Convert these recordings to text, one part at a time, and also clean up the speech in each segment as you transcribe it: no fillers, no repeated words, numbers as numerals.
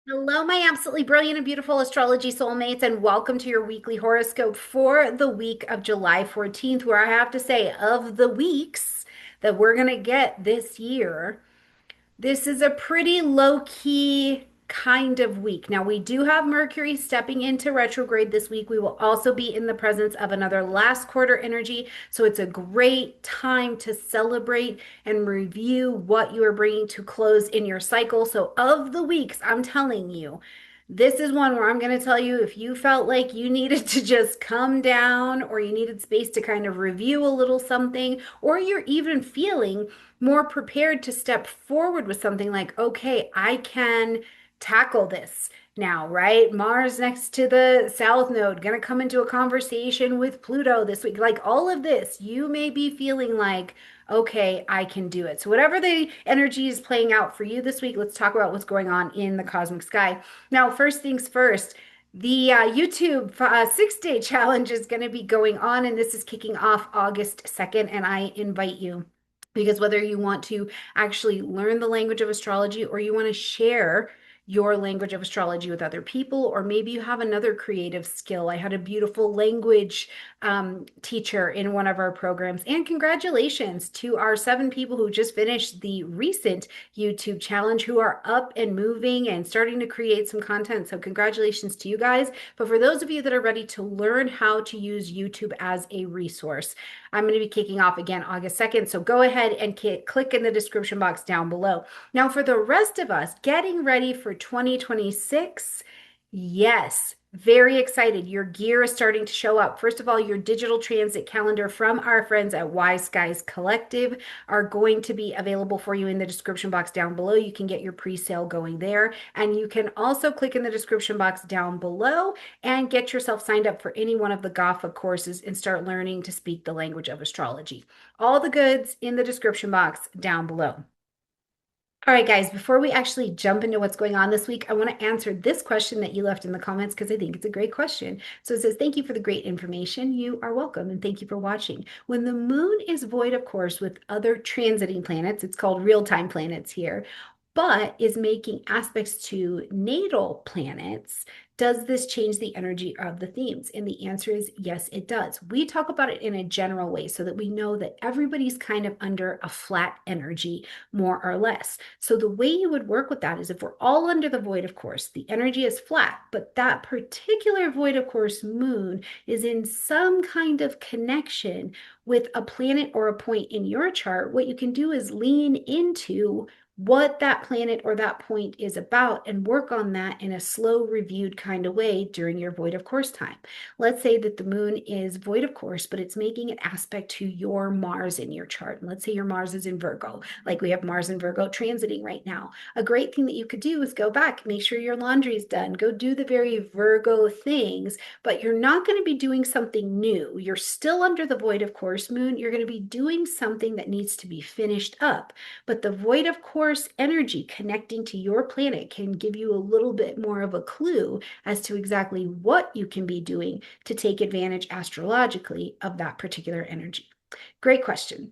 Hello, my absolutely brilliant and beautiful astrology soulmates, and welcome to your weekly horoscope for the week of July 14th, where I have to say, of the weeks that we're going to get this year, this is a pretty low-key kind of week. Now, we do have Mercury stepping into retrograde this week. We will also be in the presence of another last quarter energy. So it's a great time to celebrate and review what you are bringing to close in your cycle. So, of the weeks, I'm telling you, this is one where I'm going to tell you if you felt like you needed to just come down or you needed space to kind of review a little something, or you're even feeling more prepared to step forward with something like, okay, I can tackle this now, right? Mars next to the South Node, gonna come into a conversation with Pluto this week. Like all of this, you may be feeling like, okay, I can do it. So, whatever the energy is playing out for you this week, let's talk about what's going on in the cosmic sky. Now, first things first. The YouTube 6 day challenge is going to be going on, and this is kicking off August 2nd. And I invite you because whether you want to actually learn the language of astrology or you want to share your language of astrology with other people, or maybe you have another creative skill. I had a beautiful language teacher in one of our programs. And congratulations to our 7 people who just finished the recent YouTube challenge, who are up and moving and starting to create some content. So, congratulations to you guys. But for those of you that are ready to learn how to use YouTube as a resource, I'm going to be kicking off again August 2nd. So go ahead and click in the description box down below. Now, for the rest of us getting ready for 2026, yes, very excited. Your gear is starting to show up. First of all, your digital transit calendar from our friends at Wise Skies Collective are going to be available for you in the description box down below. You can get your pre-sale going there. And you can also click in the description box down below and get yourself signed up for any one of the GAFA courses and start learning to speak the language of astrology. All the goods in the description box down below. All right, guys, before we actually jump into what's going on this week, I want to answer this question that you left in the comments because I think it's a great question. So it says, thank you for the great information. You are welcome, and thank you for watching. When the moon is void, of course, with other transiting planets, it's called real-time planets here, but is making aspects to natal planets, does this change the energy of the themes? And the answer is yes, it does. We talk about it in a general way so that we know that everybody's kind of under a flat energy, more or less. So the way you would work with that is if we're all under the void of course, the energy is flat, but that particular void of course moon is in some kind of connection with a planet or a point in your chart. What you can do is lean into what that planet or that point is about and work on that in a slow reviewed kind of way during your void of course time. Let's say that the moon is void of course, but it's making an aspect to your Mars in your chart. And let's say your Mars is in Virgo, like we have Mars in Virgo transiting right now. A great thing that you could do is go back, make sure your laundry is done, go do the very Virgo things, but you're not going to be doing something new. You're still under the void of course moon. You're going to be doing something that needs to be finished up. But the void of course energy connecting to your planet can give you a little bit more of a clue as to exactly what you can be doing to take advantage astrologically of that particular energy. Great question.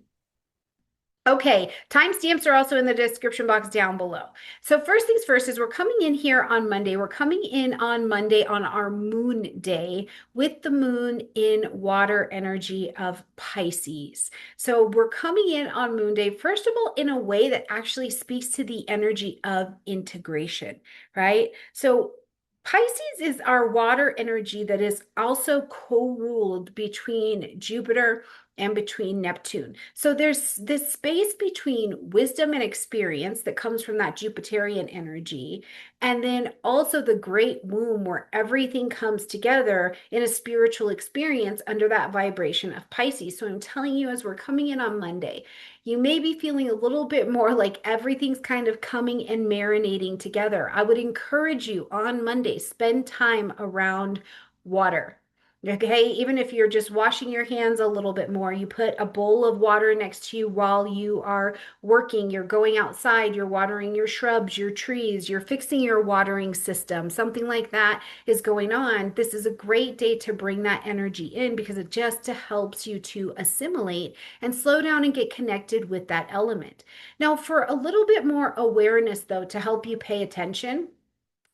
Okay, timestamps are also in the description box down below. So first things first is we're coming in here on Monday. We're coming in on Monday on our moon day with the moon in water energy of Pisces. So we're coming in on moon day, first of all, in a way that actually speaks to the energy of integration, right? So Pisces is our water energy that is also co-ruled between Jupiter and between Neptune. So there's this space between wisdom and experience that comes from that Jupiterian energy, and then also the great womb where everything comes together in a spiritual experience under that vibration of Pisces. So I'm telling you, as we're coming in on Monday, you may be feeling a little bit more like everything's kind of coming and marinating together. I would encourage you on Monday, spend time around water. Okay, even if you're just washing your hands a little bit more, you put a bowl of water next to you while you are working, you're going outside, you're watering your shrubs, your trees, you're fixing your watering system, something like that is going on. This is a great day to bring that energy in because it just helps you to assimilate and slow down and get connected with that element. Now, for a little bit more awareness, though, to help you pay attention,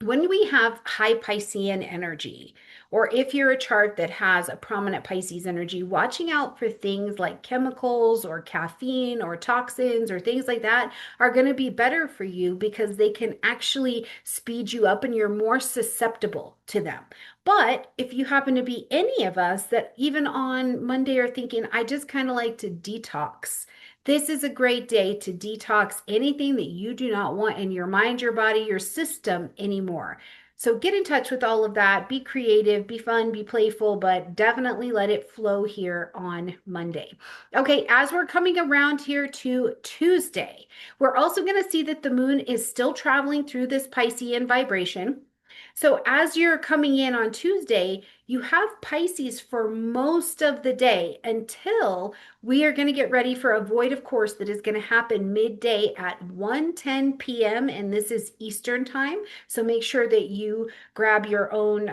when we have high Piscean energy, or if you're a chart that has a prominent Pisces energy, watching out for things like chemicals or caffeine or toxins or things like that are going to be better for you because they can actually speed you up and you're more susceptible to them. But if you happen to be any of us that even on Monday are thinking, I just kind of like to detox. This is a great day to detox anything that you do not want in your mind, your body, your system anymore. So get in touch with all of that. Be creative, be fun, be playful, but definitely let it flow here on Monday. Okay, as we're coming around here to Tuesday, we're also going to see that the moon is still traveling through this Piscean vibration. So as you're coming in on Tuesday, you have Pisces for most of the day until we are going to get ready for a void of course that is going to happen midday at 1:10 p.m. and this is Eastern time. So make sure that you grab your own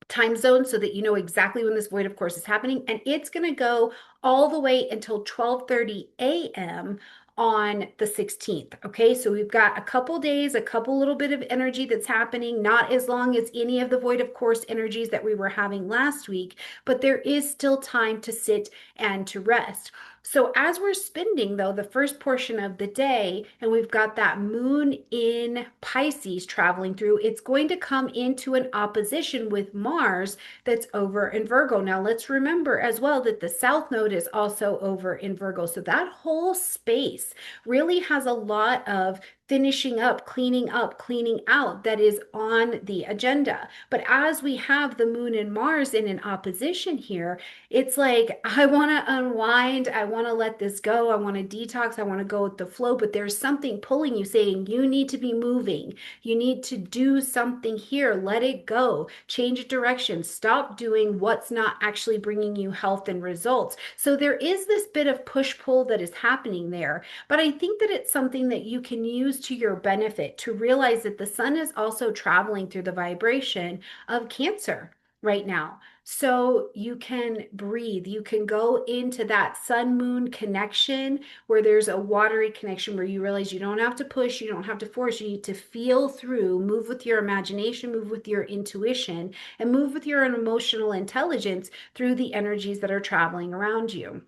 time zone so that you know exactly when this void of course is happening, and it's going to go all the way until 12:30 a.m. on the 16th. Okay, so we've got a couple days, a couple little bit of energy that's happening, not as long as any of the void of course energies that we were having last week, but there is still time to sit and to rest. So as we're spending though the first portion of the day and we've got that moon in Pisces traveling through, it's going to come into an opposition with Mars that's over in Virgo. Now let's remember as well that the South Node is also over in Virgo. So that whole space really has a lot of finishing up, cleaning out that is on the agenda. But as we have the moon and Mars in an opposition here, it's like, I want to unwind. I want to let this go. I want to detox. I want to go with the flow. But there's something pulling you saying, you need to be moving. You need to do something here. Let it go. Change direction. Stop doing what's not actually bringing you health and results. So there is this bit of push pull that is happening there. But I think that it's something that you can use to your benefit to realize that the sun is also traveling through the vibration of Cancer right now. So you can breathe. You can go into that sun moon connection where there's a watery connection where you realize you don't have to push, you don't have to force, you need to feel through, move with your imagination, move with your intuition, and move with your emotional intelligence through the energies that are traveling around you.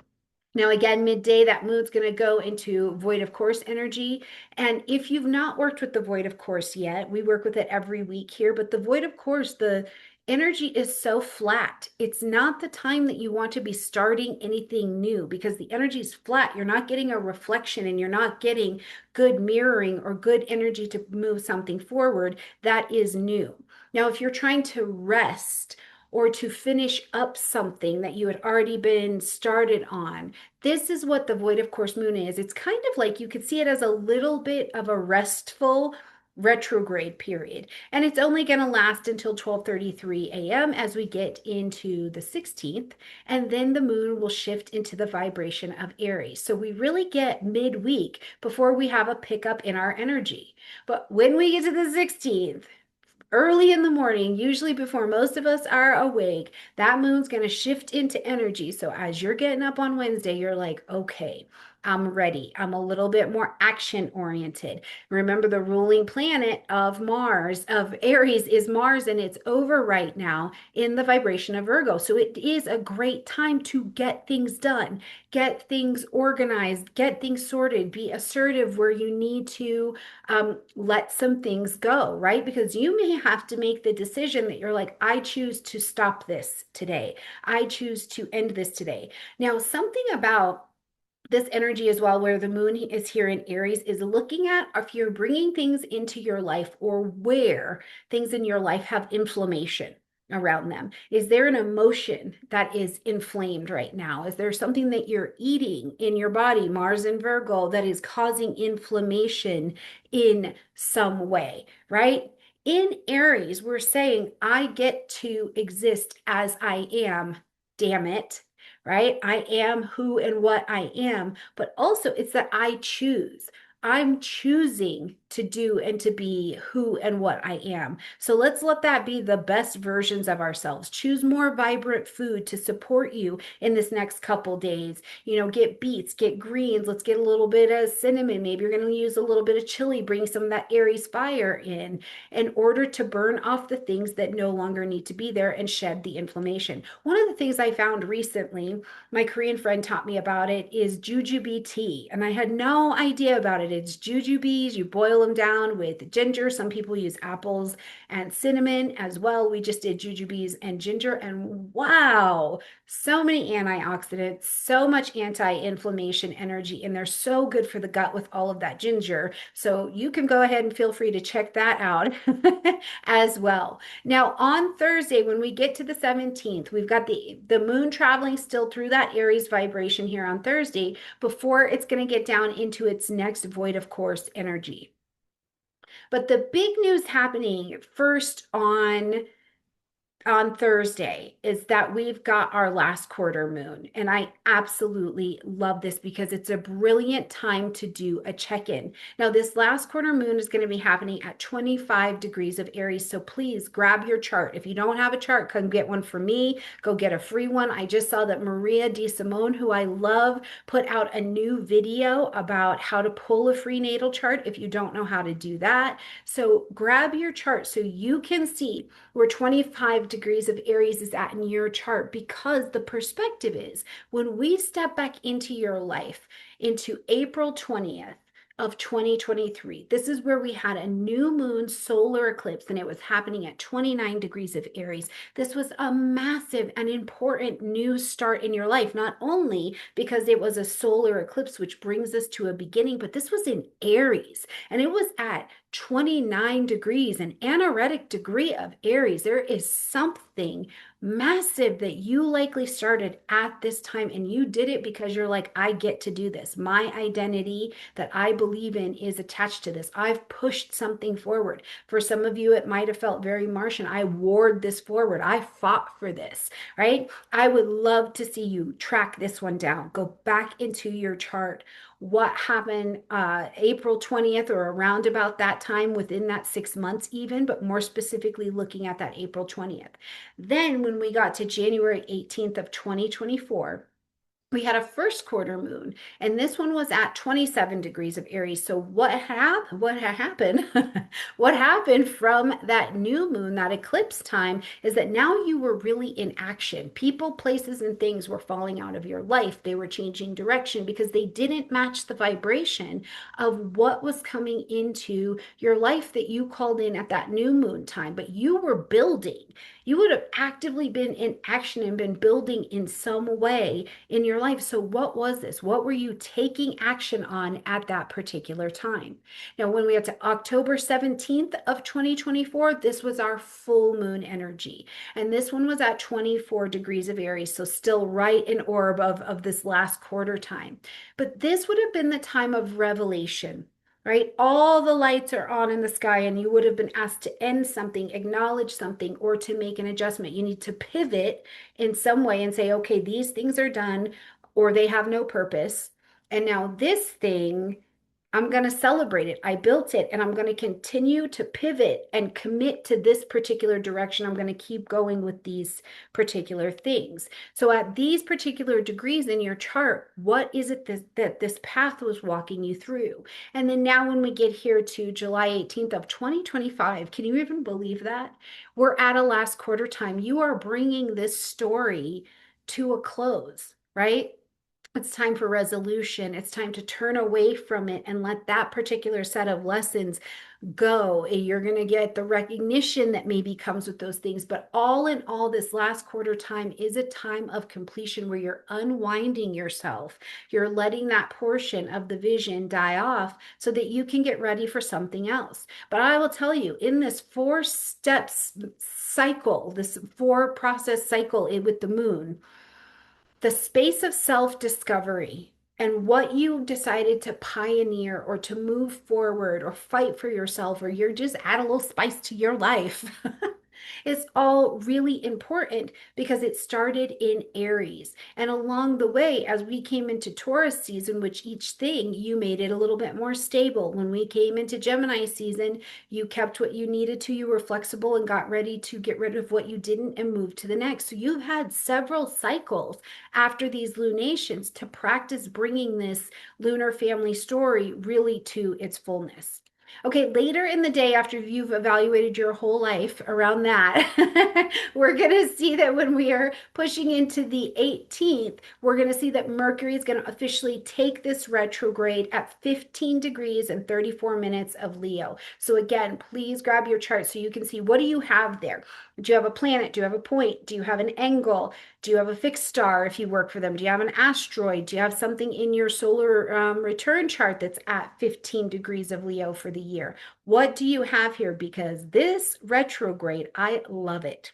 Now, again, midday, that moon's going to go into void of course energy. And if you've not worked with the void of course yet, we work with it every week here, but the void of course, the energy is so flat. It's not the time that you want to be starting anything new because the energy is flat. You're not getting a reflection and you're not getting good mirroring or good energy to move something forward that is new. Now, if you're trying to rest, or to finish up something that you had already been started on. This is what the void of course moon is. It's kind of like you could see it as a little bit of a restful retrograde period. And it's only going to last until 12:33 a.m. as we get into the 16th. And then the moon will shift into the vibration of Aries. So we really get midweek before we have a pickup in our energy. But when we get to the 16th, early in the morning, usually before most of us are awake, that moon's going to shift into energy. So as you're getting up on Wednesday, you're like, okay, I'm ready. I'm a little bit more action oriented. Remember, the ruling planet of Mars, of Aries, is Mars, and it's over right now in the vibration of Virgo. So it is a great time to get things done, get things organized, get things sorted, be assertive where you need to let some things go, right? Because you may have to make the decision that you're like, I choose to stop this today. I choose to end this today. Now, something about this energy as well, where the moon is here in Aries, is looking at if you're bringing things into your life or where things in your life have inflammation around them. Is there an emotion that is inflamed right now? Is there something that you're eating in your body, Mars and Virgo, that is causing inflammation in some way, right? In Aries, we're saying, I get to exist as I am, damn it, right? I am who and what I am, but also it's that I choose. I'm choosing to do and to be who and what I am. So let's let that be the best versions of ourselves. Choose more vibrant food to support you in this next couple days. You know, get beets, get greens. Let's get a little bit of cinnamon. Maybe you're going to use a little bit of chili, bring some of that Aries fire in order to burn off the things that no longer need to be there and shed the inflammation. One of the things I found recently, my Korean friend taught me about it, is jujube tea. And I had no idea about it. It's jujubes. You boil them down with ginger. Some people use apples and cinnamon as well. We just did jujubes and ginger. And wow, so many antioxidants, so much anti-inflammation energy. And they're so good for the gut with all of that ginger. So you can go ahead and feel free to check that out as well. Now, on Thursday, when we get to the 17th, we've got the moon traveling still through that Aries vibration here on Thursday before it's going to get down into its next void of course energy. But the big news happening first on Thursday is that we've got our last quarter moon. And I absolutely love this because it's a brilliant time to do a check-in. Now, this last quarter moon is going to be happening at 25 degrees of Aries. So please grab your chart. If you don't have a chart, come get one from me. Go get a free one. I just saw that Maria DeSimone, who I love, put out a new video about how to pull a free natal chart if you don't know how to do that. So grab your chart so you can see where 25 degrees of Aries is at in your chart, because the perspective is when we step back into your life into April 20th of 2023, this is where we had a new moon solar eclipse and it was happening at 29 degrees of Aries. This was a massive and important new start in your life, not only because it was a solar eclipse, which brings us to a beginning, but this was in Aries and it was at 29 degrees, an anaretic degree of Aries. There is something massive that you likely started at this time, and you did it because you're like, I get to do this. My identity that I believe in is attached to this. I've pushed something forward. For some of you, it might have felt very Martian. I warred this forward. I fought for this, right? I would love to see you track this one down. Go back into your chart. What happened April 20th or around about that time within that 6 months even, but more specifically looking at that April 20th. Then when we got to January 18th of 2024, we had a first quarter moon, and this one was at 27 degrees of Aries. So what happened? What happened from that new moon, that eclipse time, is that now you were really in action. People, places, and things were falling out of your life. They were changing direction because they didn't match the vibration of what was coming into your life that you called in at that new moon time. But you were building. You would have actively been in action and been building in some way in your life. So what was this? What were you taking action on at that particular time? Now, when we got to October 17th of 2024, this was our full moon energy. And this one was at 24 degrees of Aries. So still right in orb of this last quarter time. But this would have been the time of revelation, right? All the lights are on in the sky, and you would have been asked to end something, acknowledge something, or to make an adjustment. You need to pivot in some way and say, okay, these things are done, or they have no purpose. And now this thing, I'm going to celebrate it. I built it, and I'm going to continue to pivot and commit to this particular direction. I'm going to keep going with these particular things. So at these particular degrees in your chart, what is it that this path was walking you through? And then now when we get here to July 18th of 2025, can you even believe that? We're at a last quarter time. You are bringing this story to a close, right? It's time for resolution. It's time to turn away from it and let that particular set of lessons go. You're going to get the recognition that maybe comes with those things. But all in all, this last quarter time is a time of completion where you're unwinding yourself. You're letting that portion of the vision die off so that you can get ready for something else. But I will tell you, in this 4 steps cycle, this 4 process cycle with the moon, the space of self-discovery and what you decided to pioneer or to move forward or fight for yourself, or you're just add a little spice to your life. It's all really important because it started in Aries. And along the way, as we came into Taurus season, which each thing you made it a little bit more stable. When we came into Gemini season, you kept what you needed to, you were flexible and got ready to get rid of what you didn't and move to the next. So you've had several cycles after these lunations to practice bringing this lunar family story really to its fullness. Okay, later in the day, after you've evaluated your whole life around that, we're going to see that when we are pushing into the 18th, we're going to see that Mercury is going to officially take this retrograde at 15 degrees and 34 minutes of Leo. So again, please grab your chart so you can see, what do you have there? Do you have a planet? Do you have a point? Do you have an angle? Do you have a fixed star if you work for them? Do you have an asteroid? Do you have something in your solar return chart that's at 15 degrees of Leo for the year? What do you have here? Because this retrograde, I love it.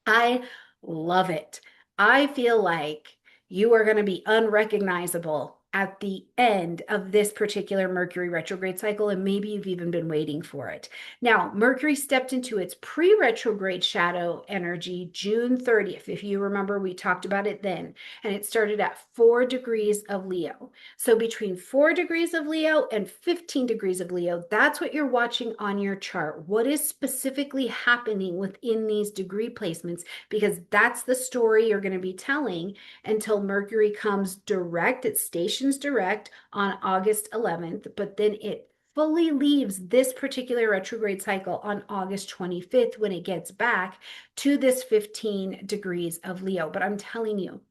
I love it. I feel like you are going to be unrecognizable at the end of this particular Mercury retrograde cycle, and maybe you've even been waiting for it. Now, Mercury stepped into its pre-retrograde shadow energy June 30th. If you remember, we talked about it then, and it started at 4 degrees of Leo. So between 4 degrees of Leo and 15 degrees of Leo, that's what you're watching on your chart. What is specifically happening within these degree placements? Because that's the story you're going to be telling until Mercury comes direct. It stations direct on August 11th, but then it fully leaves this particular retrograde cycle on August 25th when it gets back to this 15 degrees of Leo. But I'm telling you,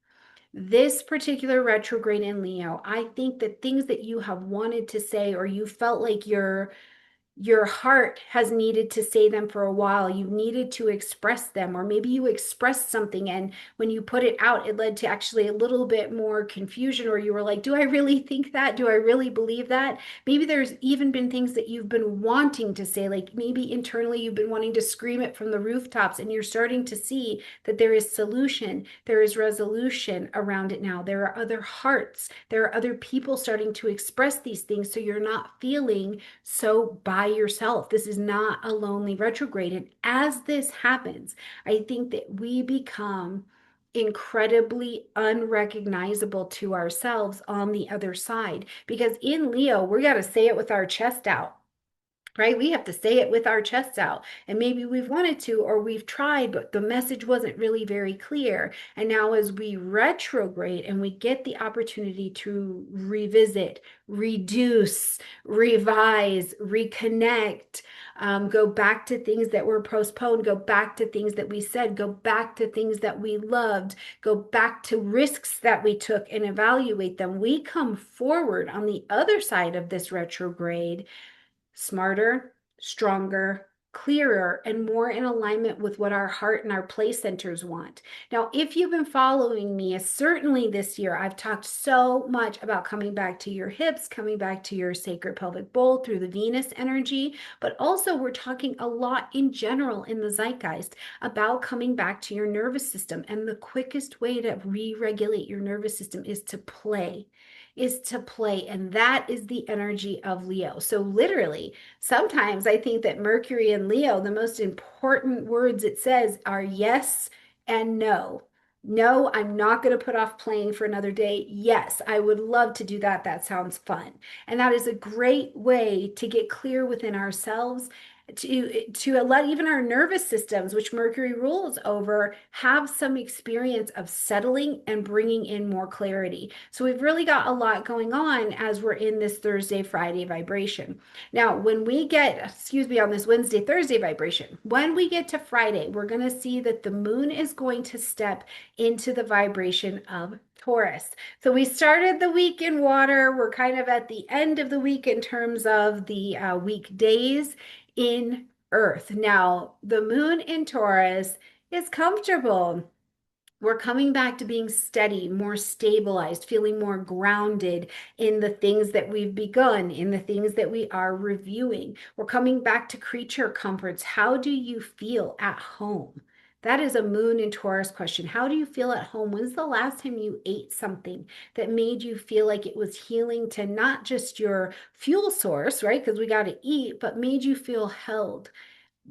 this particular retrograde in Leo, I think that things that you have wanted to say, or you felt like your heart has needed to say them for a while. You needed to express them, or maybe you expressed something and when you put it out, it led to actually a little bit more confusion, or you were like, do I really think that? Do I really believe that? Maybe there's even been things that you've been wanting to say, like maybe internally you've been wanting to scream it from the rooftops, and you're starting to see that there is solution, there is resolution around it now. There are other hearts, there are other people starting to express these things, so you're not feeling so by yourself. This is not a lonely retrograde. And as this happens, I think that we become incredibly unrecognizable to ourselves on the other side. Because in Leo, we got to say it with our chest out, right? We have to say it with our chests out. And maybe we've wanted to, or we've tried, but the message wasn't really very clear. And now, as we retrograde and we get the opportunity to revisit, reduce, revise, reconnect, go back to things that were postponed, go back to things that we said, go back to things that we loved, go back to risks that we took and evaluate them, we come forward on the other side of this retrograde smarter, stronger, clearer, and more in alignment with what our heart and our play centers want. Now, if you've been following me, certainly this year, I've talked so much about coming back to your hips, coming back to your sacred pelvic bowl through the Venus energy, but also we're talking a lot in general in the zeitgeist about coming back to your nervous system. And the quickest way to re-regulate your nervous system is to play. And that is the energy of Leo. So literally, sometimes I think that Mercury and Leo, the most important words it says are yes and no. No, I'm not going to put off playing for another day. Yes, I would love to do that. That sounds fun. And that is a great way to get clear within ourselves, to let even our nervous systems, which Mercury rules over, have some experience of settling and bringing in more clarity. So we've really got a lot going on as we're in this Thursday, Friday vibration. Now, when we get, on this Wednesday, Thursday vibration, when we get to Friday, we're going to see that the moon is going to step into the vibration of Taurus. So we started the week in water. We're kind of at the end of the week in terms of the weekdays in Earth. Now, the moon in Taurus is comfortable. We're coming back to being steady, more stabilized, feeling more grounded in the things that we've begun, in the things that we are reviewing. We're coming back to creature comforts. How do you feel at home? That is a moon in Taurus question. How do you feel at home? When's the last time you ate something that made you feel like it was healing to not just your fuel source, right? Because we got to eat, but made you feel held,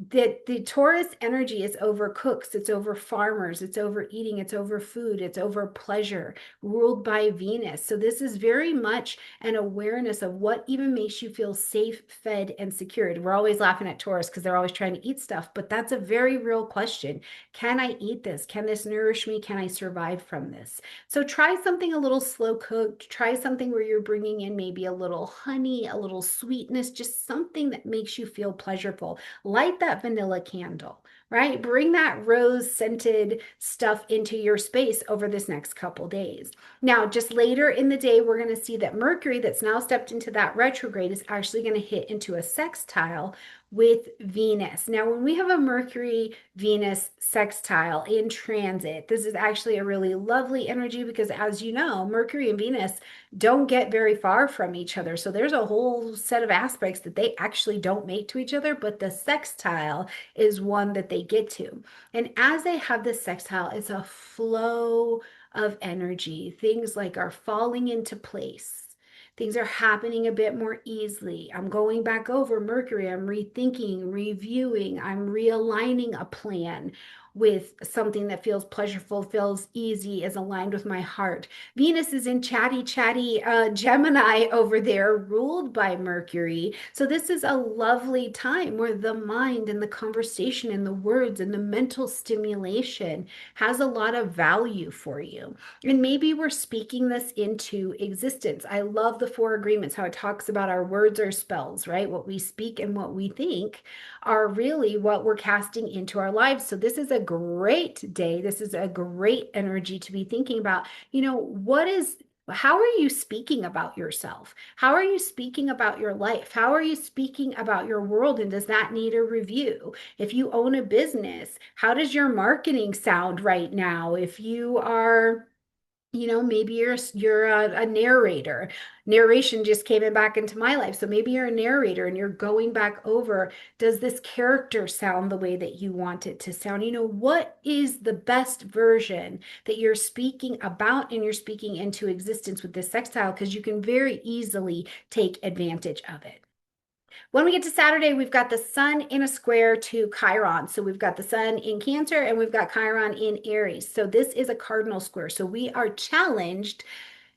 that the Taurus energy is over cooks, it's over farmers, it's over eating, it's over food, it's over pleasure, ruled by Venus. So this is very much an awareness of what even makes you feel safe, fed, and secured. We're always laughing at Taurus because they're always trying to eat stuff, but that's a very real question. Can I eat this? Can this nourish me? Can I survive from this? So try something a little slow cooked. Try something where you're bringing in maybe a little honey, a little sweetness, just something that makes you feel pleasurable. Light that vanilla candle, right? Bring that rose scented stuff into your space over this next couple days. Now, just later in the day, we're going to see that Mercury, that's now stepped into that retrograde, is actually going to hit into a sextile with Venus. Now, when we have a Mercury Venus sextile in transit, this is actually a really lovely energy because, as you know, Mercury and Venus don't get very far from each other. So there's a whole set of aspects that they actually don't make to each other, but the sextile is one that they get to. And as they have this sextile, it's a flow of energy. Things like are falling into place. Things are happening a bit more easily. I'm going back over Mercury. I'm rethinking, reviewing. I'm realigning a plan with something that feels pleasurable, feels easy, is aligned with my heart. Venus is in chatty Gemini over there, ruled by Mercury. So this is a lovely time where the mind and the conversation and the words and the mental stimulation has a lot of value for you. And maybe we're speaking this into existence. I love the Four Agreements, how it talks about our words are spells, right? What we speak and what we think are really what we're casting into our lives. So this is a great day. This is a great energy to be thinking about, how are you speaking about yourself? How are you speaking about your life? How are you speaking about your world? And does that need a review? If you own a business, how does your marketing sound right now? If you are, maybe you're a narrator. Narration just came back into my life. So maybe you're a narrator and you're going back over, does this character sound the way that you want it to sound? What is the best version that you're speaking about and you're speaking into existence with this sextile? Because you can very easily take advantage of it. When we get to Saturday, we've got the sun in a square to Chiron. So we've got the sun in Cancer and we've got Chiron in Aries. So this is a cardinal square. So we are challenged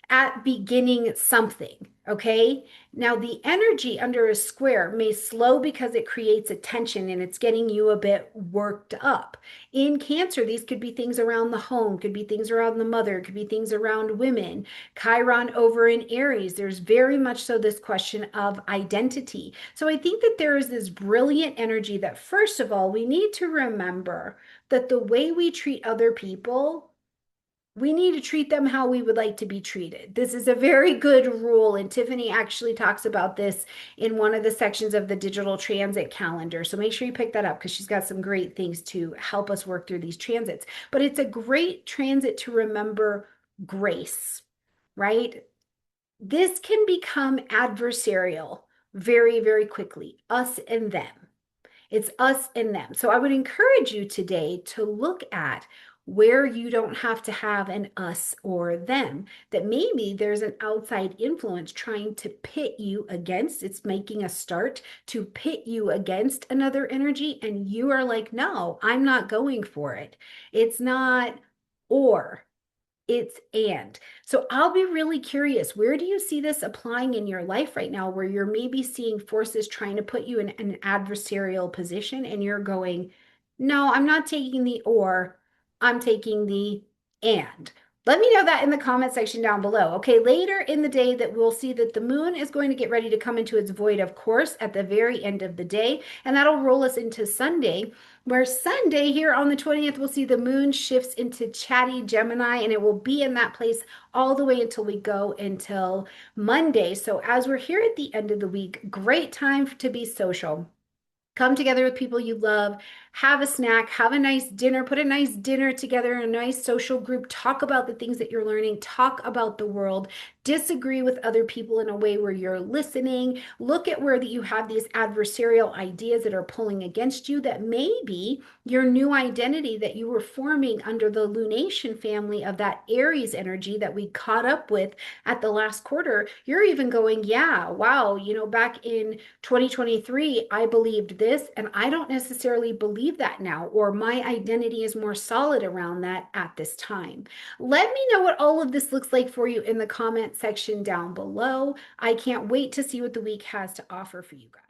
at beginning something. Okay. Now, the energy under a square may slow because it creates a tension and it's getting you a bit worked up. In Cancer, these could be things around the home, could be things around the mother, could be things around women. Chiron over in Aries, there's very much so this question of identity. So I think that there is this brilliant energy that, first of all, we need to remember that the way we treat other people, we need to treat them how we would like to be treated. This is a very good rule. And Tiffany actually talks about this in one of the sections of the digital transit calendar. So make sure you pick that up because she's got some great things to help us work through these transits. But it's a great transit to remember grace, right? This can become adversarial very, very quickly, us and them. It's us and them. So I would encourage you today to look at where you don't have to have an us or them, that maybe there's an outside influence trying to pit you against, it's making a start to pit you against another energy. And you are like, no, I'm not going for it. It's not or. It's and. So I'll be really curious. Where do you see this applying in your life right now, where you're maybe seeing forces trying to put you in an adversarial position and you're going, no, I'm not taking the or, I'm taking the and. Let me know that in the comment section down below. Okay, later in the day that we'll see that the moon is going to get ready to come into its void, of course, at the very end of the day. And that'll roll us into Sunday, where Sunday here on the 20th, we'll see the moon shifts into chatty Gemini, and it will be in that place all the way until we go until Monday. So as we're here at the end of the week, great time to be social. Come together with people you love, have a snack, have a nice dinner, put a nice dinner together in a nice social group, talk about the things that you're learning, talk about the world, disagree with other people in a way where you're listening, look at where that you have these adversarial ideas that are pulling against you, that maybe your new identity that you were forming under the lunation family of that Aries energy that we caught up with at the last quarter, you're even going, yeah, wow, back in 2023, I believed this, and I don't necessarily believe that now, or my identity is more solid around that at this time. Let me know what all of this looks like for you in the comment section down below. I can't wait to see what the week has to offer for you guys.